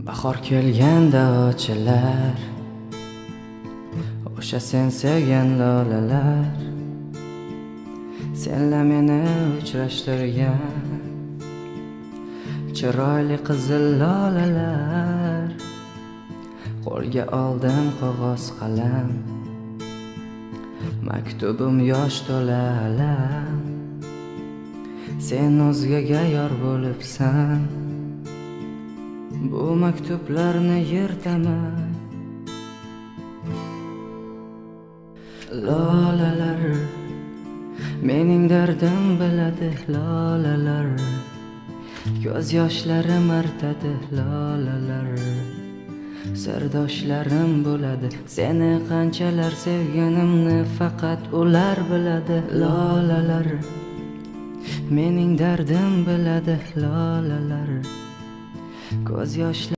Bahor kelganda ochilar o'sha sen sevgan lolalar, senla meni uchrashtirgan chiroyli qizil lolalar. Qo'lga oldim qog'oz qalam, maktubim yosh to'la alam. Sen o'zgaga yor bo'libsan, bu maktublarni yirtaman. Lolalar mening dardim biladi, lolalar ko'z yoshlarim artadi, lolalar sirdoshlarim bo'ladi. Seni qanchalar sevganimni faqat ular biladi, lolalar mening dardim biladi, lolalar ko'z yoshlar